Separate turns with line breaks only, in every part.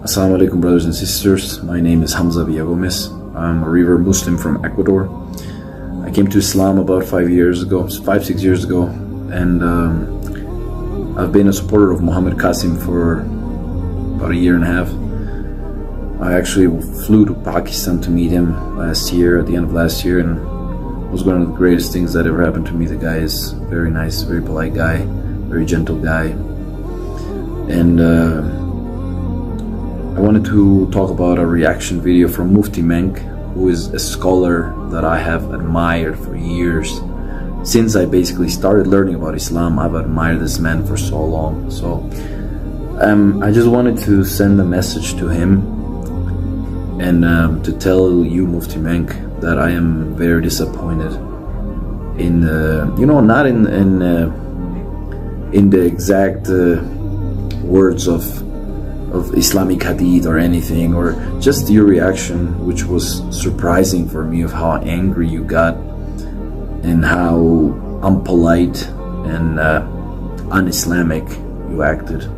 Assalamu alaikum, brothers and sisters. My name is Hamza. I'm a revert Muslim from Ecuador. I came to Islam about 5, 6 years ago, and I've been a supporter of Muhammad Qasim for about 1.5 years. I actually flew to Pakistan to meet him at the end of last year, and it was one of the greatest things that ever happened to me. The guy is very nice, very polite guy, very gentle guy, and I wanted to talk about a reaction video from Mufti Menk, who is a scholar that I have admired for years. Since I basically started learning about Islam, I've admired this man for so long. So I just wanted to send a message to him and to tell you, Mufti Menk, that I am very disappointed in not in the exact words of Islamic hadith or anything, or just your reaction, which was surprising for me, of how angry you got and how unpolite and un-Islamic you acted.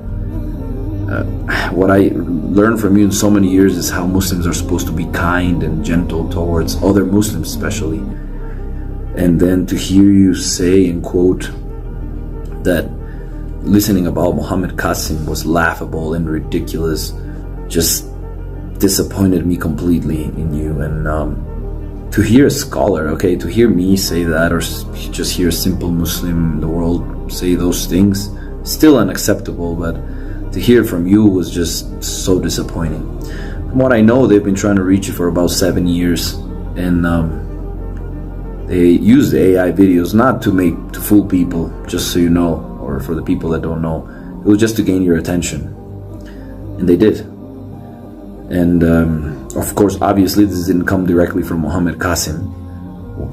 What I learned from you in so many years is how Muslims are supposed to be kind and gentle towards other Muslims especially, and then to hear you say and quote that listening about Muhammad Qasim was laughable and ridiculous just disappointed me completely in you. And to hear a scholar, to hear me say that, or just hear a simple Muslim in the world say those things, still unacceptable, but to hear from you was just so disappointing. From what I know, they've been trying to reach you for about 7 years, and they use the AI videos not to fool people, just so you know, or for the people that don't know. It was just to gain your attention, and they did. And of course, obviously, this didn't come directly from Muhammad Qasim.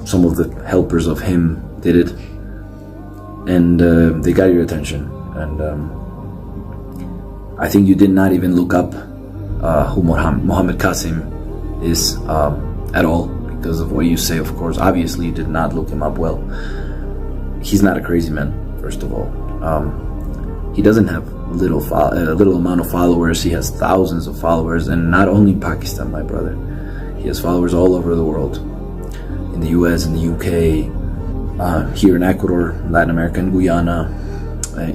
Some of the helpers of him did it, and they got your attention. And I think you did not even look up who Muhammad Qasim is at all, because of what you say. Of course, obviously, you did not look him up well. He's not a crazy man, first of all. He doesn't have a little amount of followers. He has thousands of followers, and not only in Pakistan, my brother. He has followers all over the world, in the US, in the UK, here in Ecuador, Latin America, and Guyana.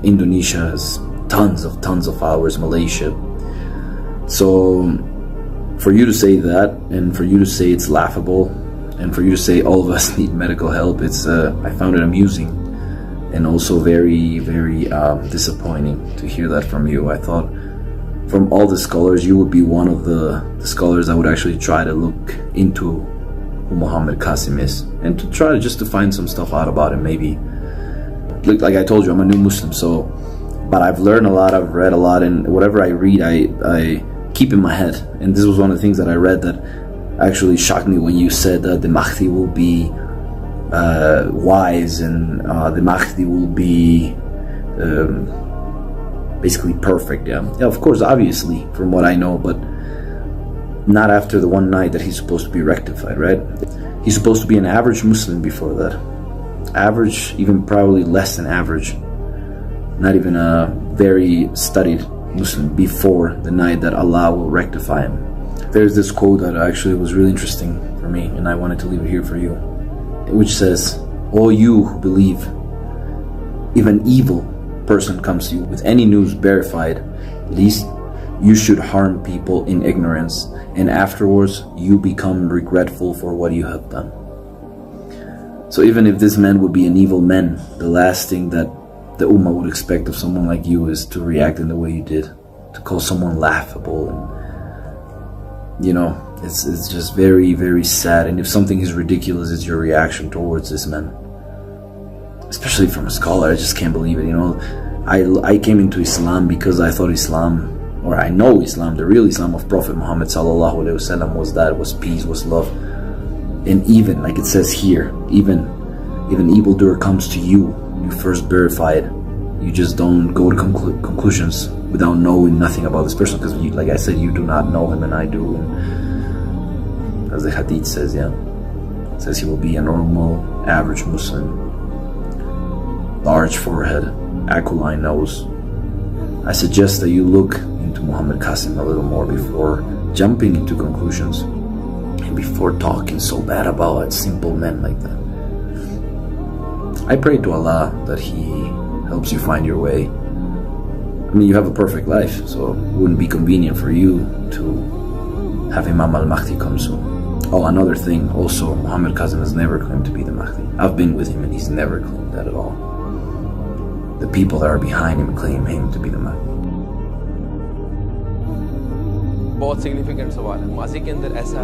Indonesia has tons of followers, Malaysia. So for you to say that, and for you to say it's laughable, and for you to say all of us need medical help, I found it amusing. And also very, very disappointing to hear that from you. I thought from all the scholars, you would be one of the scholars that would actually try to look into who Muhammad Qasim is, and to try to find some stuff out about him. Maybe, like I told you, I'm a new Muslim, but I've learned a lot, I've read a lot, and whatever I read, I keep in my head. And this was one of the things that I read that actually shocked me when you said that the Mahdi will be wise, and the Mahdi will be basically perfect. Yeah, of course, obviously, from what I know, but not after the one night that he's supposed to be rectified, right? He's supposed to be an average Muslim before that. Average, even probably less than average. Not even a very studied Muslim before the night that Allah will rectify him. There's this quote that actually was really interesting for me, and I wanted to leave it here for you, which says, "All you who believe, if an evil person comes to you with any news verified, least you should harm people in ignorance, and afterwards you become regretful for what you have done." So even if this man would be an evil man, the last thing that the Ummah would expect of someone like you is to react in the way you did, to call someone laughable. And it's just very, very sad. And if something is ridiculous, it's your reaction towards this man, especially from a scholar. I just can't believe it. I came into Islam because I thought Islam, or I know Islam, the real Islam of Prophet Muhammad sallallahu alaihi wasallam, was peace, was love. And even, like it says here, even if an evildoer comes to you, you first verify it. You just don't go to conclusions without knowing nothing about this person, because like I said, you do not know him and I do. And as the hadith says, it says he will be a normal, average Muslim. Large forehead, aquiline nose. I suggest that you look into Muhammad Qasim a little more before jumping into conclusions and before talking so bad about simple men like that. I pray to Allah that He helps you find your way. I mean, you have a perfect life, so it wouldn't be convenient for you to have Imam al-Mahdi come soon. Oh, another thing also, Muhammad Qasim has never claimed to be the Mahdi. I've been with him and he's never claimed that at all. The people that are behind him claim him to be the Mahdi.
बहुत significant सवाल है। माजी के अंदर ऐसा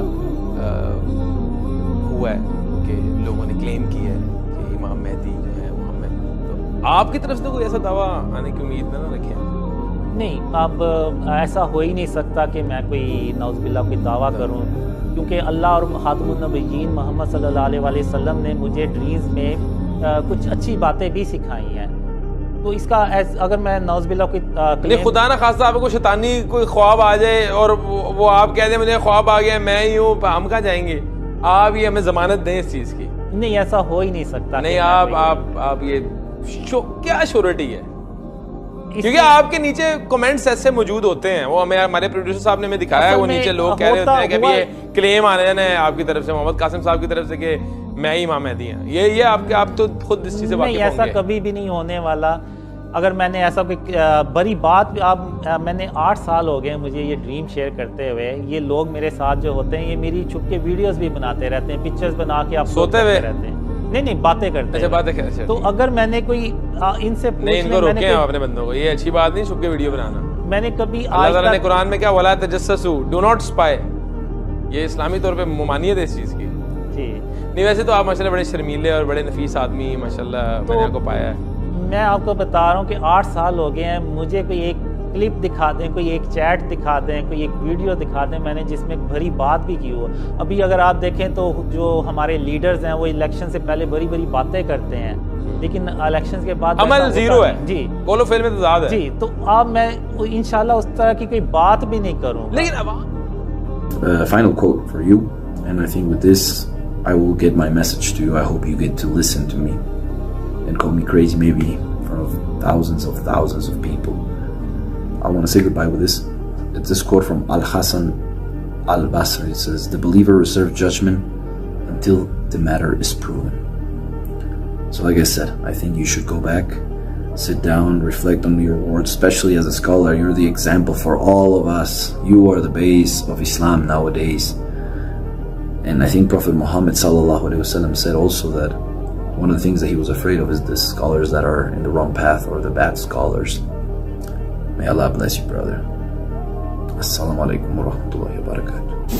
हुआ है कि लोगों ने क्लेम किया है कि इमाम महदी जो है मोहम्मद, तो आपकी तरफ से कोई ऐसा दावा आने की उम्मीद ना रखें?
नहीं, अब ऐसा हो ही नहीं सकता कि मैं कोई नौज़बिल्ला कोई दावा करूं, क्योंकि अल्लाह और खातमुन नबिय्यीन मोहम्मद सल्लल्लाहु अलैहि वसल्लम ने मुझे ड्रीम्स में कुछ अच्छी बातें भी सिखाई हैं। तो इसका अगर मैं नौज़बिल्ला कोई
खुदा ना खास्ता आपको शैतानी कोई ख्वाब आ जाए और वो आप कह दें मुझे ख्वाब आ गया, मैं ही हूँ, हम कहाँ जाएंगे? आप ये हमें ज़मानत दें इस चीज़ की।
नहीं, ऐसा हो ही नहीं सकता।
नहीं, आप ये क्या श्योरिटी है? क्योंकि आपके नीचे कमेंट्स ऐसे मौजूद होते हैं, वो हमें हमारे प्रोड्यूसर साहब ने हमें दिखाया है, वो नीचे लोग कह रहे होते हैं कि अभी ये क्लेम आने हैं आपकी तरफ से, मोहम्मद कासिम साहब की तरफ से कि मैं ही इमाम महदी हैं। ये आप तो खुद इस चीज़ से वाकिफ होंगे।
ऐसा कभी भी नहीं होने वाला। अगर मैंने ऐसा कोई बड़ी बात, मैंने 8 साल हो गए मुझे ये ड्रीम शेयर करते हुए। ये लोग मेरे साथ जो होते हैं, ये मेरी छुप के वीडियोस भी बनाते रहते हैं, पिक्चर्स बना के आप
सोते हुए
रहते हैं। नहीं, बातें करते हैं।
अच्छा, बातें करते हैं। तो
अगर मैंने कोई इनसे
नहीं, इनको रोके हैं अपने बंदों को, ये अच्छी बात नहीं छुप के वीडियो बनाना।
मैंने कभी
अल्लाह ताला ने कुरान में क्या वला तजस्ससू, डू नॉट स्पाई, ये इस्लामी तौर पे ममानियत है इस चीज़ की।
जी
नहीं, वैसे तो आप माशाल्लाह बड़े शर्मीले और बड़े नफीस आदमी माशाल्लाह, मैंने आपको पाया है।
मैं आपको बता रहा हूँ कि 8 साल हो गए हैं, मुझे कोई एक क्लिप दिखा दें, कोई एक चैट दिखा दें, कोई एक वीडियो दिखा दें मैंने जिसमें भरी बात भी की हो। अभी अगर आप देखें तो जो हमारे लीडर्स हैं वो इलेक्शन से पहले बड़ी बड़ी बातें करते हैं, लेकिन इलेक्शन के बाद
अमल जीरो है।
जी,
बोलो फिर में तो ज़्यादा है।
जी, तो अब मैं इंशाल्लाह उस तरह की कोई बात भी नहीं करूँगा।
लेकिन अब
final quote for you, and I think with this I will get my message to you. I hope you get to listen to me and call me crazy maybe in front of thousands of people. I want to say goodbye with this. It's this quote from Al-Hasan Al-Basri. It says, "The believer reserves judgment until the matter is proven." So like I said, I think you should go back, sit down, reflect on your words, especially as a scholar. You're the example for all of us. You are the base of Islam nowadays. And I think Prophet Muhammad sallallahu alaihi wasallam said also that one of the things that he was afraid of is the scholars that are in the wrong path or the bad scholars. May Allah bless you, brother. Assalamu alaikum wa rahmatullahi wa barakatuh.